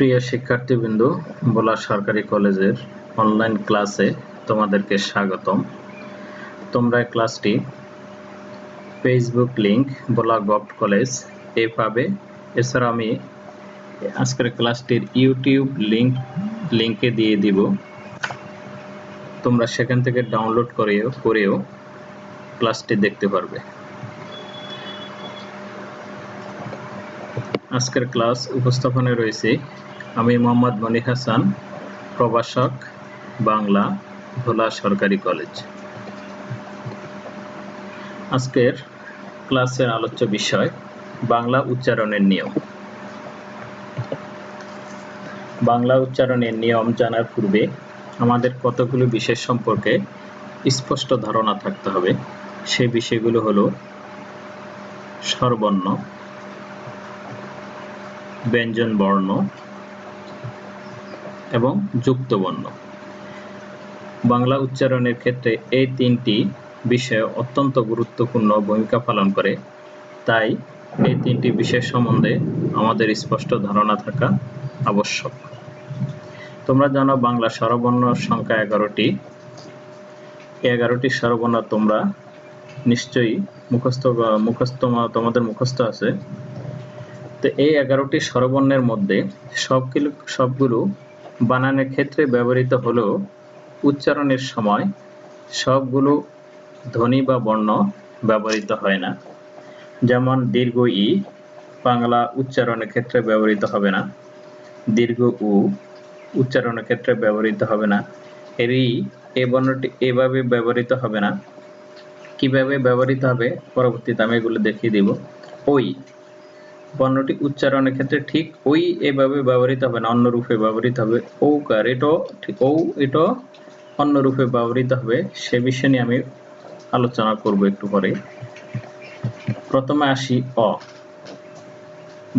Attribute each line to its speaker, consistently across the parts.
Speaker 1: প্রিয় শিক্ষার্থীবৃন্দ, ভোলা সরকারি কলেজের অনলাইন ক্লাসে তোমাদেরকে স্বাগতম। তোমরা ক্লাসটি ফেসবুক লিংক ভোলা গভট কলেজ এ পাবে। এছাড়া আমি আজকের ক্লাসটির ইউটিউব লিংকে দিয়ে দিব, তোমরা সেখান থেকে ডাউনলোড করেও ক্লাসটি দেখতে পারবে। আজকের ক্লাস উপস্থাপনে রয়েছে আমি মোহাম্মদ মনির হাসান, প্রভাষক, বাংলা, ভোলা সরকারি কলেজ। আজকের ক্লাসের আলোচ্য বিষয় বাংলা উচ্চারণের নিয়ম। বাংলা উচ্চারণের নিয়ম জানার পূর্বে আমাদের কতগুলো বিষয় সম্পর্কে স্পষ্ট ধারণা থাকতে হবে। সেই বিষয়গুলো হলো স্বরবর্ণ, ব্যঞ্জন বর্ণ এবং যুক্ত বর্ণ। বাংলা উচ্চারণের ক্ষেত্রে এই তিনটি বিষয় অত্যন্ত গুরুত্বপূর্ণ ভূমিকা পালন করে, তাই এই তিনটি বিষয় সম্বন্ধে আমাদের স্পষ্ট ধারণা থাকা আবশ্যক। তোমরা জানো বাংলা স্বরবর্ণ সংখ্যা 11টি। 11টি স্বরবর্ণ তোমরা নিশ্চয়ই তোমাদের মুখস্থ আছে। তো এই 11টি স্বরবর্ণের মধ্যে সবগুলো বানানের ক্ষেত্রে ব্যবহৃত হলেও উচ্চারণের সময় সবগুলো ধ্বনি বা বর্ণ ব্যবহৃত হয় না। যেমন দীর্ঘ ই বাংলা উচ্চারণের ক্ষেত্রে ব্যবহৃত হবে না, দীর্ঘ উ উচ্চারণের ক্ষেত্রে ব্যবহৃত হবে না, রি এই বর্ণটি এভাবে ব্যবহৃত হবে না। কিভাবে ব্যবহৃত হবে পরবর্তীতে আমি এগুলো দেখিয়ে দিব। ওই বর্ণটি উচ্চারণের ক্ষেত্রে ঠিক ওই এভাবে ব্যবহৃত হবে না, অন্য রূপে ব্যবহৃত হবে। ঔকার এটা অন্য রূপে ব্যবহৃত হবে। সে বিষয় নিয়ে আমি আলোচনা করব একটু পরে। প্রথমে আসি অ।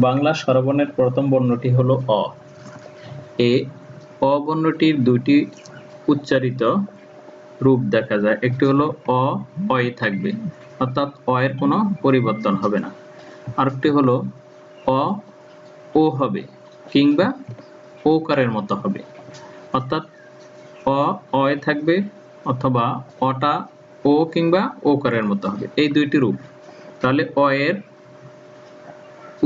Speaker 1: বাংলা স্বরবর্ণের প্রথম বর্ণটি হলো অ। এই অ বর্ণটির দুটি উচ্চারিত রূপ দেখা যায়। একটি হলো অ অয় থাকবে, অর্থাৎ অ এর কোনো পরিবর্তন হবে না। আরেকটি হলো অ ও হবে কিংবা ওকারের মতো হবে, অর্থাৎ অ অয় থাকবে অথবা অটা ও কিংবা ওকারের মতো হবে। এই দুইটি রূপ। তাহলে অ এর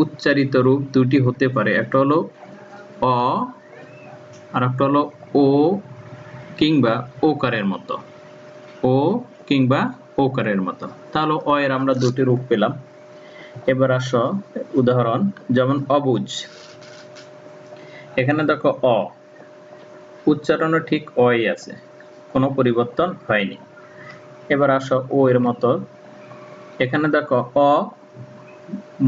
Speaker 1: উচ্চারিত রূপ দুটি হতে পারে, একটা হলো অ আর একটা হলো ও কিংবা ওকারের মতো, ও কিংবা ওকারের মতো। তাহলে অ এর আমরা দুটি রূপ পেলাম। এবার আসো উদাহরণ, যেমন অবুঝ। এখানে দেখো অ উচ্চারণও ঠিক অই আছে, কোনো পরিবর্তন হয়নি। এবার আসো ও এর মতো। এখানে দেখো অ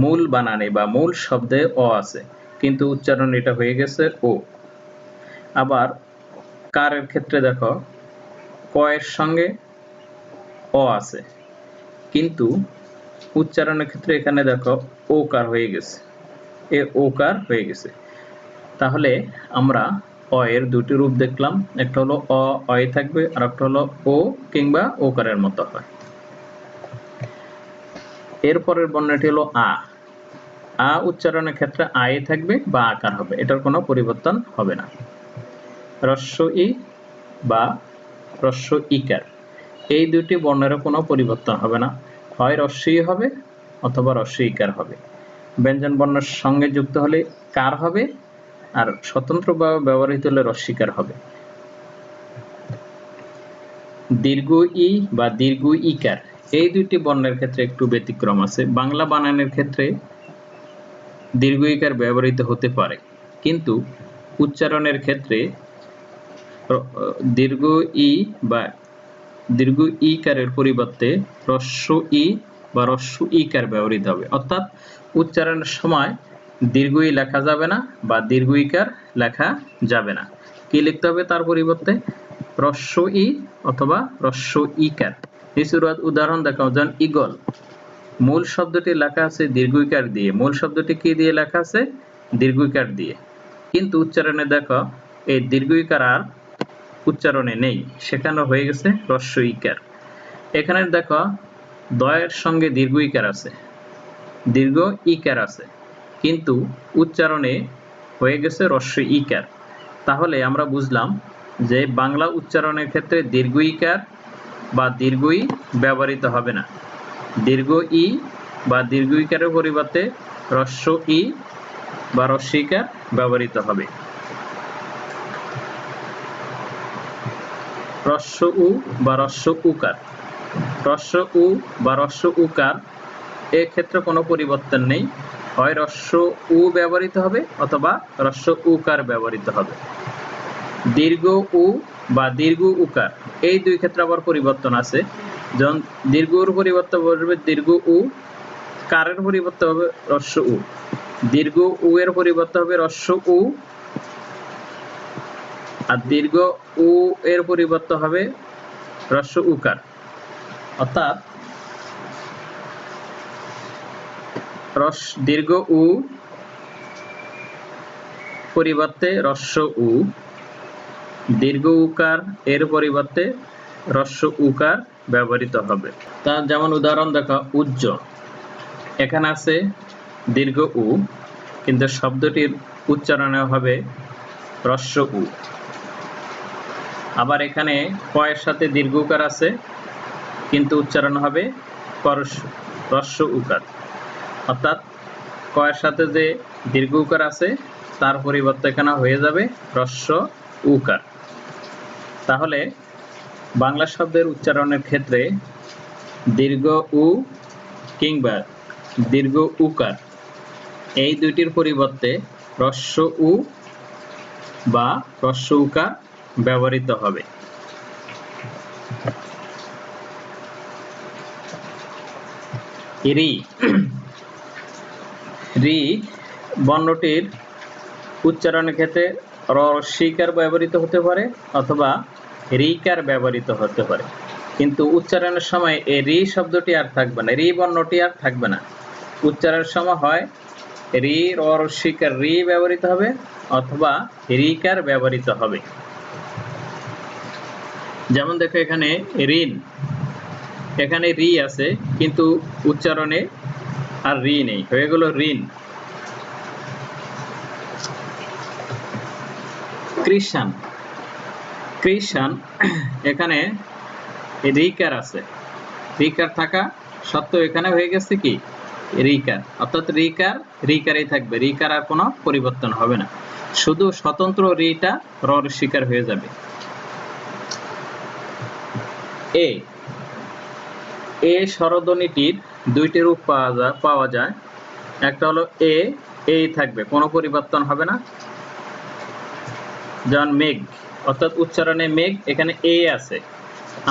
Speaker 1: মূল বানানে বা মূল শব্দে অ আছে, কিন্তু উচ্চারণ এটা হয়ে গেছে ও। আবার কারের ক্ষেত্রে দেখো ক এর সঙ্গে অ আছে, কিন্তু উচ্চারণের ক্ষেত্রে এখানে দেখো ওকার হয়ে গেছে, এ ওকার হয়ে গেছে। তাহলে আমরা অ এর দুটি রূপ দেখলাম, একটা হলো অ অয় থাকবে আর একটা হলো ও কিংবা ওকারের মতো হয়। এরপরের বর্ণটি হলো আ। আ উচ্চারণের ক্ষেত্রে আয় থাকবে বা আকার হবে, এটার কোনো পরিবর্তন হবে না। হ্রস্ব ই বা হ্রস্ব ইকার, এই দুটি বর্ণেরও কোনো পরিবর্তন হবে না, হয় হ্রস্ব ই হবে অথবা হ্রস্ব ইকার হবে। ব্যঞ্জন বর্ণের সঙ্গে যুক্ত হলে কার হবে, আর স্বতন্ত্রভাবে ব্যবহৃত হলে হ্রস্বইকার হবে। দীর্ঘ ই বা দীর্ঘ ইকার, এই দুইটি বর্ণের ক্ষেত্রে একটু ব্যতিক্রম আছে। বাংলা বানানের ক্ষেত্রে দীর্ঘ ইকার ব্যবহৃত হতে পারে, কিন্তু উচ্চারণের ক্ষেত্রে দীর্ঘ ই বা দীর্ঘ ইকারের পরিবর্তে হ্রস্ব ই বা হ্রস্ব ইকার ব্যবহৃত হবে, অর্থাৎ উচ্চারণের সময় দীর্ঘ ই লেখা যাবে না বা দীর্ঘ ইকার লেখা যাবে না। কি লিখতে হবে তার পরিবর্তে? হ্রস্ব ই অথবা হ্রস্ব ইকার। নিচের উদাহরণ দেখাও, যেমন ঈগল, মূল শব্দটি লেখা আছে দীর্ঘ ইকার দিয়ে। মূল শব্দটি কি দিয়ে লেখা আছে? দীর্ঘ ইকার দিয়ে, কিন্তু উচ্চারণে দেখো এই দীর্ঘ ইকার আর উচ্চারণে নেই, সেখানে হয়ে গেছে হ্রস্ব ইকার। এখানে দেখো দয়ের সঙ্গে দীর্ঘ ইকার আছে, দীর্ঘ ইকার আছে, কিন্তু উচ্চারণে হয়ে গেছে হ্রস্ব ইকার। তাহলে আমরা বুঝলাম যে বাংলা উচ্চারণের ক্ষেত্রে দীর্ঘ ইকার বা দীর্ঘ ই ব্যবহৃত হবে না। দীর্ঘ ই বা দীর্ঘ ইকারের পরিবর্তে হ্রস্ব ই বা হ্রস্ব ইকার ব্যবহৃত হবে। হ্রস্ব উ বা হ্রস্ব উকার। হ্রস্ব উ বা হ্রস্ব উকার এ ক্ষেত্রে কোনো পরিবর্তন নেই, হয় হ্রস্ব উ ব্যবহৃত হবে অথবা হ্রস্ব উকার ব্যবহৃত হবে। দীর্ঘ উ বা দীর্ঘ উকার এই দুই ক্ষেত্রে আবার পরিবর্তন আছে। যখন দীর্ঘর পরিবর্তে বলবে দীর্ঘ উ, কারের পরিবর্তে হবে হ্রস্ব উ। দীর্ঘ উ এর পরিবর্তে হবে হ্রস্ব উ, আর দীর্ঘ উ এর পরিবর্তে হবে হ্রস্ব উকার। অর্থাৎ দীর্ঘ উ পরিবর্তে হ্রস্ব উ, দীর্ঘ উকার এর পরিবর্তে হ্রস্ব উকার ব্যবহৃত হবে। তার যেমন উদাহরণ দেখো, উজ্জ, এখানে আছে দীর্ঘ উ কিন্তু শব্দটির উচ্চারণে হবে হ্রস্ব উ। আবার এখানে ক এর সাথে দীর্ঘ উকার আছে কিন্তু উচ্চারণ হবে হ্রস্ব উকার। অর্থাৎ ক এর সাথে যে দীর্ঘ উকার আছে তার পরিবর্তে এখানে হয়ে যাবে হ্রস্ব উকার। তাহলে বাংলা শব্দের উচ্চারণের ক্ষেত্রে দীর্ঘ উ কিংবা দীর্ঘ উকার এই দুইটির পরিবর্তে হ্রস্ব উ বা হ্রস্ব উকার ব্যবহৃত হবে। রি, রি বর্ণটির উচ্চারণের ক্ষেত্রে হ্রস্বইকার ব্যবহৃত হতে পারে অথবা রিকার ব্যবহৃত হতে পারে, কিন্তু উচ্চারণের সময় এই রি শব্দটি আর থাকবে না, রি বর্ণটি আর থাকবে না। উচ্চারণের সময় হয় রি হ্রস্বইকার রি ব্যবহৃত হবে অথবা রিকার ব্যবহৃত হবে। যেমন দেখো এখানে ঋণ, এখানে রি আছে কিন্তু উচ্চারণে আর রি নেই, হয়ে গেল ঋণ। কৃষাণ, কৃষাণ এখানে রিকার আছে, রিকার থাকা সত্ত্বেও এখানে হয়ে গেছে কি রিকার, অর্থাৎ রিকার রিকারই থাকবে, রিকার আর কোনো পরিবর্তন হবে না, শুধু স্বতন্ত্র রিটা হ্রস্বইকার হয়ে যাবে। এ, এ স্বরধ্বনিটির দুইটি রূপ পাওয়া যায়। একটা হলো এ, এই থাকবে, কোনো পরিবর্তন হবে না। যেমন মেঘ, অর্থাৎ উচ্চারণে মেঘ এখানে এ আছে।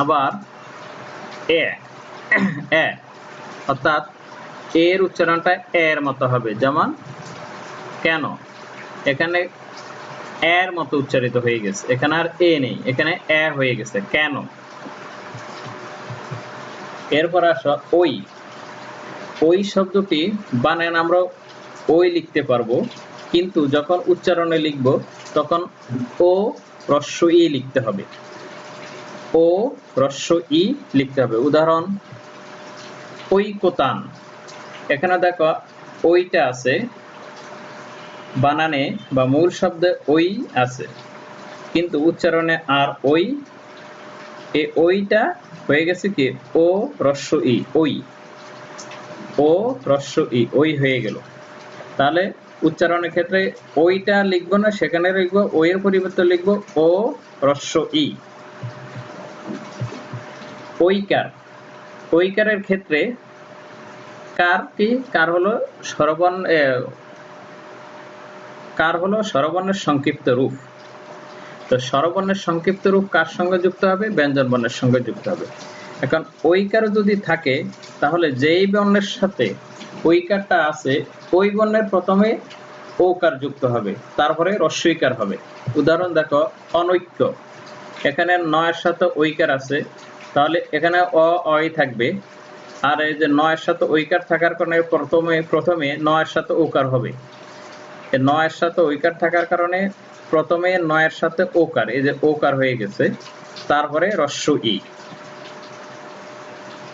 Speaker 1: আবার এ, এ অর্থাৎ এর উচ্চারণটা এর মতো হবে, যেমন কেন, এখানে এর মতো উচ্চারিত হয়ে গেছে, এখানে আর এ নেই, এখানে এ হয়ে গেছে কেন। এরপর আসো ওই, ওই শব্দটি বানান আমরা ওই লিখতে পারবো, কিন্তু যখন উচ্চারণে লিখব তখন ও হ্রস্ব ই লিখতে হবে, ও হ্রস্ব ই লিখতে হবে। উদাহরণ ঐকতান, এখানে দেখো ওইটা আছে, বানানে বা মূল শব্দে ওই আছে কিন্তু উচ্চারণে আর ওই, এই ওইটা হয়ে গেছে কি ও হ্রস্ব ই, ওই, ও হ্রস্ব ই, ওই হয়ে গেল। তাহলে উচ্চারণের ক্ষেত্রে ওইটা লিখবো না, সেখানে লিখবো ওই এর পরিবর্তে লিখবো ও হ্রস্ব ই। ঐকার, ঐকারের ক্ষেত্রে কার কি, কার হলো স্বরবর্ণ, কার হলো স্বরবর্ণের সংক্ষিপ্ত রূপ। তো স্বরবর্ণের সংক্ষিপ্ত রূপ কার সঙ্গে যুক্ত হবে, ব্যঞ্জন বর্ণের সঙ্গে যুক্ত হবে। এখন ঐকার যদি থাকে তাহলে যেই বর্ণের সাথে ঐকারটা আছে ওই বর্ণের প্রথমে ওকার যুক্ত হবে, তারপরে হ্রস্বইকার হবে। উদাহরণ দেখো অনৈক্য, এখানে নয়ের সাথে ঐকার আছে, তাহলে এখানে অই থাকবে, আর এই যে নয়ের সাথে ঐকার থাকার কারণে প্রথমে নয়ের সাথে ওকার হবে, নয়ের সাথে ঐকার থাকার কারণে প্রথমে নয়ের সাথে ওকার, এই যে ওকার হয়ে গেছে, তারপরে হ্রস্ব ই।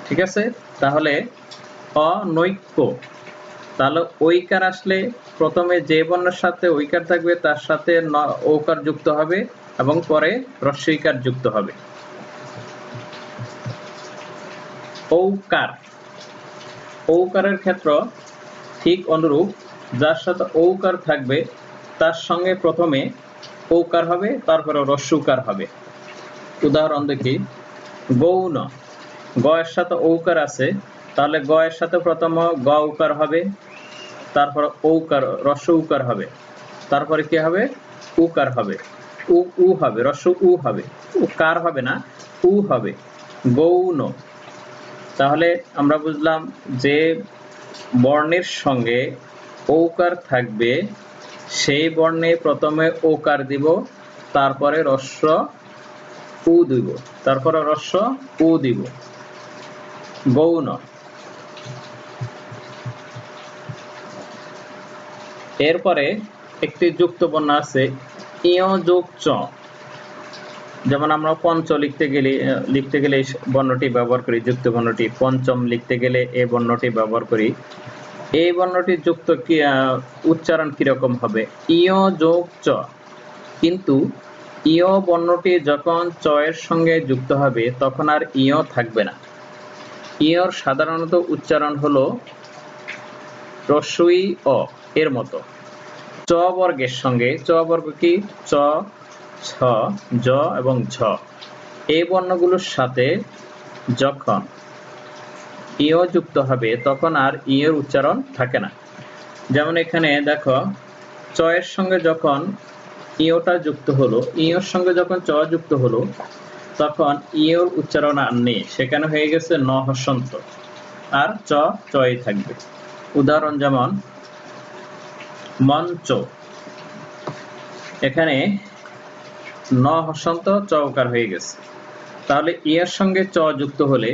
Speaker 1: ঠিক আছে, তাহলে অনৈক্য, তাহলে ঐকার আসলে প্রথমে যে বর্ণের সাথে ঐকার থাকবে তার সাথে ঔকার যুক্ত হবে এবং পরে হ্রস্বইকার যুক্ত হবে। ঔকার, ঔকারের ক্ষেত্র ঠিক অনুরূপ, যার সাথে ঔকার থাকবে তার সঙ্গে প্রথমে ঔকার হবে, তারপরে হ্রস্বইকার হবে। উদাহরণ দেখি, গৌণ, গ এর সাথে ঔকার আছে, তাহলে গ এর সাথে প্রথম গ উকার হবে, তারপর ঔকার হ্রস্বইকার হবে, তারপরে কি হবে, উকার হবে, উ হবে, হ্রস্ব উ হবে, উকার হবে না, উ হবে, গৌণ। তাহলে আমরা বুঝলাম যে বর্ণের সঙ্গে ঔকার থাকবে সেই বর্ণে প্রথমে ওকার দিব, তারপরে হ্রস্ব উ দিব, তারপরে হ্রস্ব উ দিব, গৌণ। এরপরে একটি যুক্ত বর্ণ আছে ইয় যোগ চ, যেমন আমরা পঞ্চ লিখতে গেলে এই বর্ণটি ব্যবহার করি, যুক্ত বর্ণটি। পঞ্চম লিখতে গেলে এই বর্ণটি ব্যবহার করি। এই বর্ণটির যুক্ত উচ্চারণ কিরকম হবে, ইয় যোগ চ, কিন্তু ইয় বর্ণটি যখন চ এর সঙ্গে যুক্ত হবে তখন আর ইয় থাকবে না। ইয়র সাধারণত উচ্চারণ হলো হ্রস্বই অ এর মতো। চ বর্গের সঙ্গে, চ বর্গ কি, চ, ছ, জ এবং ঝ, এই বর্ণগুলোর সাথে যখন ইয় যুক্ত হবে তখন আর ইয়ের উচ্চারণ থাকে না। যেমন এখানে দেখো, চ এর সঙ্গে যখন ইয়টা যুক্ত হলো, ইয়র সঙ্গে যখন চ যুক্ত হলো তখন ইয়ের উচ্চারণ আর নেই, সেখানে হয়ে গেছে ন হস্যন্ত, আর চ চই থাকবে। উদাহরণ যেমন মঞ্চ, এখানে ন হস্যন্ত চ উকার হয়ে গেছে, তাহলে ইয়ের সঙ্গে চ যুক্ত হলে,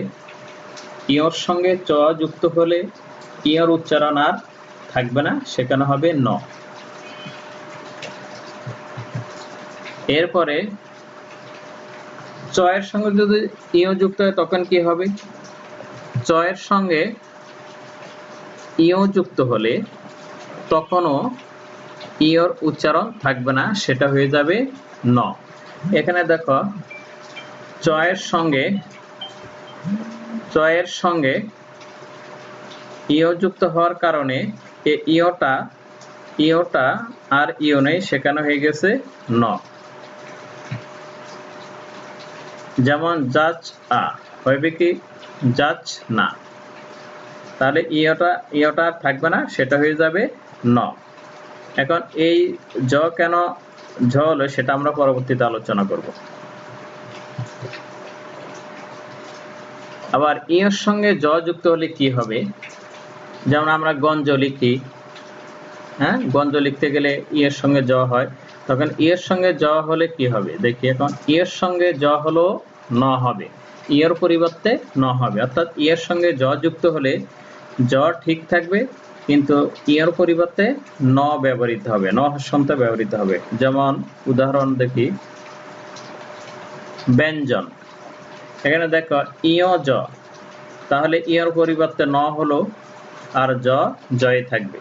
Speaker 1: ইয়র সঙ্গে চ যুক্ত হলে ইয়র উচ্চারণ আর থাকবে না, সেখানে হবে ন। এরপরে চ এর সঙ্গে যদি ইয় যুক্ত হয় তখন কি হবে, চ এর সঙ্গে ইয় যুক্ত হলে তখনও ইয়র উচ্চারণ থাকবে না, সেটা হয়ে যাবে ন। এখানে দেখো, চ এর সঙ্গে ইয় যুক্ত হওয়ার কারণে ইয়টা আর ইয় নেই, সেখানে হয়ে গেছে ন। যেমন যাচ আ হবে কি, যাচ না, তাহলে ইয়টা আর থাকবে না, সেটা হয়ে যাবে ন। এখন এই জ কেন ঝ হলো সেটা আমরা পরবর্তীতে আলোচনা করব। আবার ইয়ের সঙ্গে জ যুক্ত হলে কি হবে, যেমন আমরা গঞ্জ লিখি, হ্যাঁ, গঞ্জ লিখতে গেলে ইয়ের সঙ্গে জ হয়, তখন ইয়ের সঙ্গে জ হলে কি হবে দেখি। এখন ইয়ের সঙ্গে জ হলো ন হবে, ইয়ের পরিবর্তে ন হবে, অর্থাৎ ইয়ের সঙ্গে জ যুক্ত হলে জ ঠিক থাকবে, কিন্তু ইয়ের পরিবর্তে ন ব্যবহৃত হবে, ন হস্যন্ত ব্যবহৃত হবে। যেমন উদাহরণ দেখি, ব্যঞ্জন, এখানে দেখো ইয় জ, তাহলে ইয়ের পরিবর্তে ন হলো আর জ জয় থাকবে,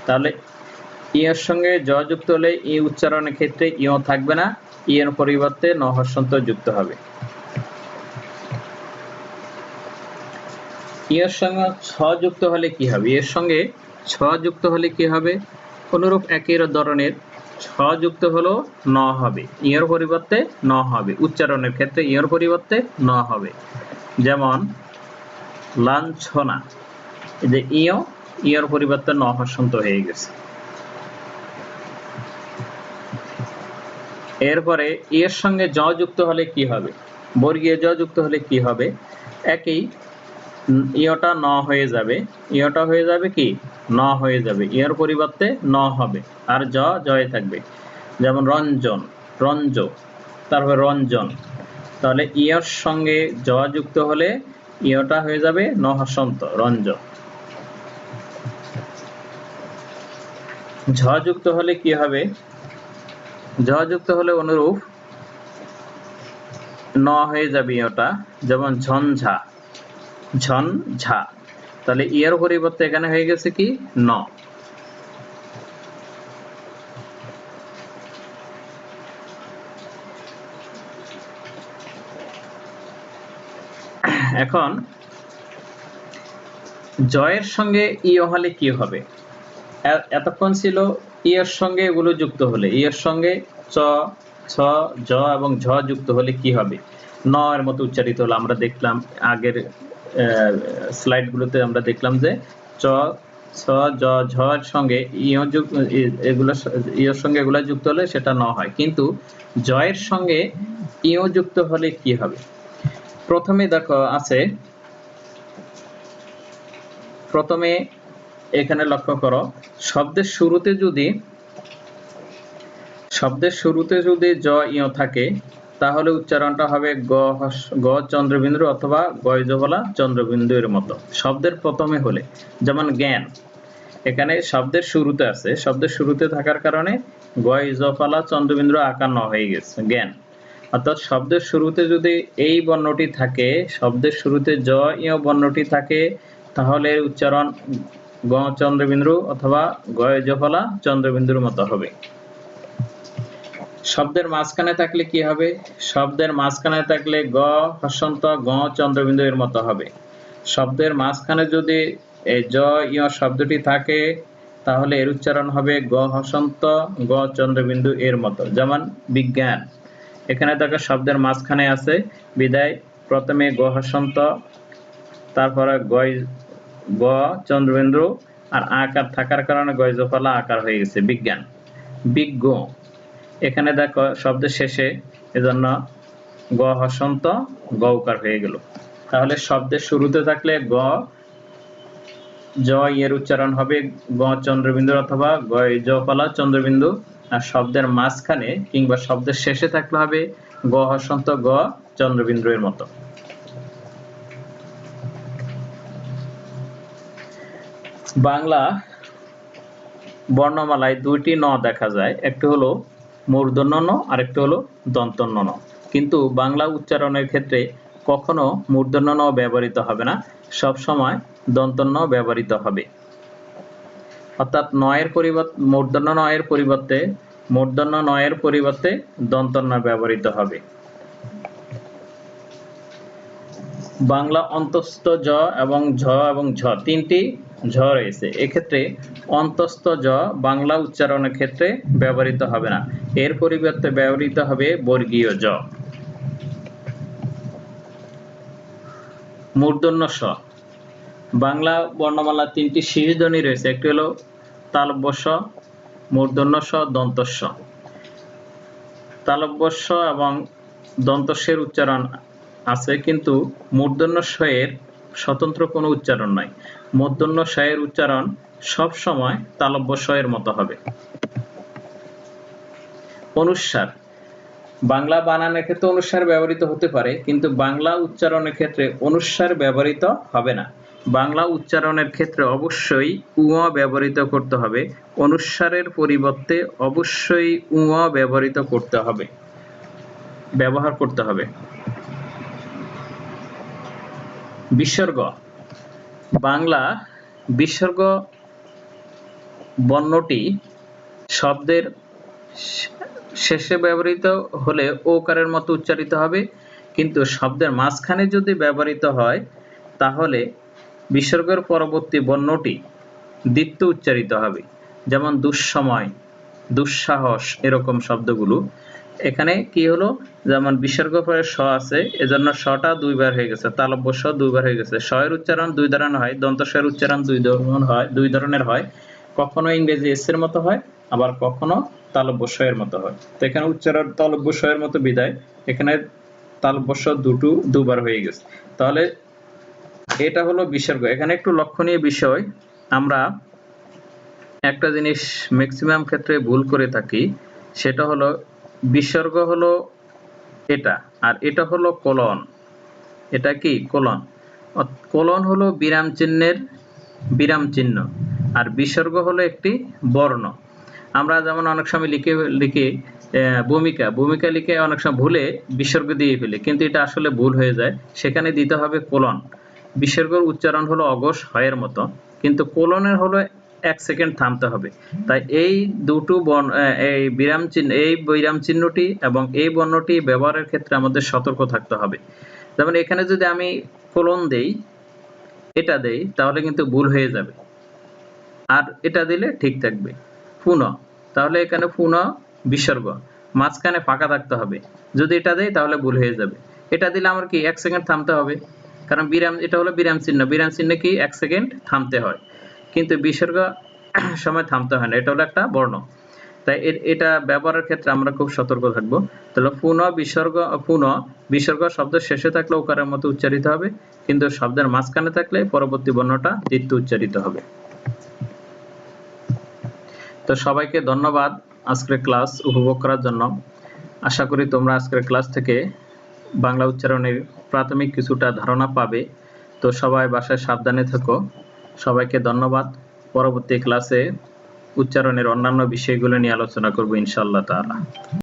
Speaker 1: তাহলে ইয়ের সঙ্গে জ যুক্ত হলে ই উচ্চারণের ক্ষেত্রে ইয় থাকবে না, ইয়ের পরিবর্তে ন হস্যন্ত যুক্ত হবে। ইয়ের সঙ্গে ছ যুক্ত হলে কি হবে, এর সঙ্গে ছ যুক্ত হলে কি হবে, অনুরূপ একই ধরনের, ছ যুক্ত হলো ন হবে, ইয়ের পরিবর্তে ন হবে, উচ্চারণের ক্ষেত্রে ইয়ের পরিবর্তে ন হবে। যেমন লাঞ্ছনা, এই যে ইয়ের পরিবর্তে ন হস্যন্ত হয়ে গেছে। এরপরে এর সঙ্গে জ যুক্ত হলে কি হবে, বর্গীয় জ যুক্ত হলে কি হবে, একই, ইয়টা ন হয়ে যাবে, ইয়টা হয়ে যাবে কি, ন হয়ে যাবে, ইয়ের পরিবর্তে ন হবে, আর জ জয় থাকবে। যেমন রঞ্জন, রঞ্জ, তারপর রঞ্জন, তাহলে ইয়ের সঙ্গে জ যুক্ত হলে ইয়টা হয়ে যাবে ন হস্যন্ত, রঞ্জ। ঝ যুক্ত হলে কি হবে, ঝ যুক্ত হলে অনুরূপ ন হয়ে যাবে ইয়টা, যেমন ঝঞ্ঝা, ঝঞ্ঝা, তাহলে ইয়ের পরিবর্তে এখানে হয়ে গেছে কি, ন। এখন জয়ের সঙ্গে ইয় হলে কি হবে? এতক্ষণ ছিল ইয়ের সঙ্গে এগুলো যুক্ত হলে, ইয়ের সঙ্গে চ, ছ, জ এবং ঝ যুক্ত হলে কি হবে? ন এর মতো উচ্চারিত হলো। আমরা দেখলাম আগের স্লাইডগুলোতে আমরা দেখলাম যে চ, ছ, জ, ঝ এর সঙ্গে ইয়ের সঙ্গে এগুলো যুক্ত হলে সেটা ন হয়, কিন্তু জয়ের সঙ্গে ইয় যুক্ত হলে কি হবে? প্রথমে দেখো আছে, প্রথমে এখানে লক্ষ্য করো, শব্দের শুরুতে যদি জ ইয় থাকে তাহলে উচ্চারণটা হবে গ চন্দ্রবিন্দু অথবা গয়জফলা চন্দ্রবিন্দু এর মতো। শব্দের প্রথমে হলে, যেমন জ্ঞান, এখানে শব্দের শুরুতে আছে, শব্দের শুরুতে থাকার কারণে গয়জফলা চন্দ্রবিন্দু আকার ন হয়ে গেছে জ্ঞান। অর্থাৎ শব্দের শুরুতে যদি এই বর্ণটি থাকে, শব্দের শুরুতে জ ইয় বর্ণটি থাকে, তাহলে উচ্চারণ গ চন্দ্রবিন্দু অথবা গয়জফলা চন্দ্রবিন্দুর মতো হবে। শব্দের মাঝখানে থাকলে কি হবে? শব্দের মাঝখানে থাকলে গ হসন্ত গ চন্দ্রবিন্দু এর মতো হবে। শব্দের মাঝখানে যদি এই জ ইয় শব্দটি থাকে তাহলে এর উচ্চারণ হবে গ হসন্ত গ চন্দ্রবিন্দু এর মতো। যেমন বিজ্ঞান, এখানে দেখো শব্দের মাঝখানে আছে বিদায় প্রথমে গ হসন্ত, তারপরে গ চন্দ্রবিন্দু আর আকার থাকার কারণে গয়জফলা আকার হয়ে গেছে বিজ্ঞান। বিজ্ঞ, এখানে দেখো শব্দের শেষে, এজন্য গ হসন্ত গ উকার হয়ে গেল। তাহলে শব্দের শুরুতে থাকলে গ জ এর উচ্চারণ হবে গ চন্দ্রবিন্দু অথবা গয়জফলা চন্দ্রবিন্দু, আর শব্দের মাঝখানে কিংবা শব্দের শেষে থাকলে হবে গ হসন্ত গ চন্দ্রবিন্দু এর মতো। বাংলা বর্ণমালায় দুইটি ন দেখা যায়, একটি হলো মূর্ধন্য ন আর একটি হলো দন্তন্য ন। কিন্তু বাংলা উচ্চারণের ক্ষেত্রে কখনো মূর্ধন্য ন ব্যবহৃত হবে না, সব সময় দন্তন্য ব্যবহৃত হবে। অর্থাৎ মূর্ধন্য ন এর পরিবর্তে দন্তন্য ব্যবহৃত হবে। বাংলা অন্তস্থ জ এবং ঝ তিনটি ঝ রয়েছে, এক্ষেত্রে অন্তস্থ জ বাংলা উচ্চারণের ক্ষেত্রে ব্যবহৃত হবে না, এর পরিবর্তে ব্যবহৃত হবে বর্গীয় জ। মূর্ধন্য স, বাংলা বর্ণমালা তিনটি শীর্ষ ধ্বনি রয়েছে, একটি হলো তালব্য স, মূর্ধন্য স, দন্তস্ব। তালব্য স এবং দন্তস্বের উচ্চারণ আছে, কিন্তু মূর্ধন্য স এর স্বতন্ত্র কোনো উচ্চারণ নাই। মূর্ধন্য স এর উচ্চারণ সব সময় তালব্য স এর মতো হবে। অনুস্বার, বাংলা বানানের ক্ষেত্রে অনুস্বার ব্যবহৃত হতে পারে, কিন্তু বাংলা উচ্চারণের ক্ষেত্রে অনুস্বার ব্যবহৃত হবে না। বাংলা উচ্চারণের ক্ষেত্রে অবশ্যই উ ব্যবহৃত করতে হবে, অনুস্বারের পরিবর্তে অবশ্যই উ ব্যবহার করতে হবে। বিসর্গ, বাংলা বিসর্গ বর্ণটি শব্দের শেষে ব্যবহৃত হলে ওকারের মতো উচ্চারিত হবে, কিন্তু শব্দের মাঝখানে যদি ব্যবহৃত হয় তাহলে বিসর্গের পরবর্তী বর্ণটি দ্বিত্ব উচ্চারিত হবে। যেমন দুঃসময়, দুঃসাহস, এরকম শব্দগুলো। এখানে কি হলো, যেমন বিসর্গ পরে স আছে, এজন্য সটা দুইবার হয়ে গেছে, তালব্য স দুইবার হয়ে গেছে। স এর উচ্চারণ দুই ধরনের হয়, দন্ত স এর উচ্চারণ দুই ধরনের হয়, কখনো ইংরেজি এস এর মতো হয়, আবার কখনো তালব্য স এর মতো হয়। তো এখানে উচ্চারণ তালব্য স এর মতো বিদায় এখানে তালব্য স দুবার হয়ে গেছে। তাহলে এটা হলো বিসর্গ। এখানে একটু লক্ষণীয় বিষয়, আমরা একটা জিনিস ম্যাক্সিমাম ক্ষেত্রে ভুল করে থাকি, সেটা হলো বিসর্গ হলো এটা, আর এটা হলো কোলন। এটা কি কোলন? কোলন হলো বিরাম চিহ্ন, আর বিসর্গ হলো একটি বর্ণ। আমরা যেমন অনেক সময় লিখে ভূমিকা লিখে অনেক সময় ভুলে বিসর্গ দিয়ে ফেলি, কিন্তু এটা আসলে ভুল হয়ে যায়, সেখানে দিতে হবে কোলন। বিসর্গের উচ্চারণ হলো অঘোষ হয়ের মতো, কিন্তু কোলনের হলো 1 সেকেন্ড থামতে হবে। তাই এই দুটো এই বিরাম চিহ্নটি এবং এই বর্ণটি ব্যবহারের ক্ষেত্রে আমাদের সতর্ক থাকতে হবে। যেমন এখানে যদি আমি কোলন দেই, এটা দেই, তাহলে কিন্তু ভুল হয়ে যাবে, আর এটা দিলে ঠিক থাকবে। পুন, তাহলে এখানে পুন বিসর্গ, মাঝখানে ফাঁকা থাকতে হবে। যদি এটা দেই তাহলে ভুল হয়ে যাবে। এটা দিলে আমার কি 1 সেকেন্ড থামতে হবে, কারণ বিরাম, এটা হলো বিরাম চিহ্ন, বিরাম চিহ্নে কি 1 সেকেন্ড থামতে হয়, কিন্তু বিসর্গ সময় থামতে হয় না, এটা হলো একটা বর্ণ। তাই এটা ব্যবহারের ক্ষেত্রে আমরা খুব সতর্ক থাকবো। তাহলে পুন বিসর্গ শব্দের শেষে থাকলে ওকারের মতো উচ্চারিত হবে, কিন্তু শব্দের মাঝখানে থাকলে পরবর্তী বর্ণটা দ্বিত্ব উচ্চারিত হবে। তো সবাইকে ধন্যবাদ আজকের ক্লাস উপভোগ করার জন্য। আশা করি তোমরা আজকের ক্লাস থেকে বাংলা উচ্চারণের প্রাথমিক কিছুটা ধারণা পাবে। তো সবাই বাসায় সাবধানে থেকো। সবাইকে ধন্যবাদ। পরবর্তী ক্লাসে উচ্চারণের অন্যান্য বিষয়গুলো নিয়ে আলোচনা করব ইনশাআল্লাহ তাআলা।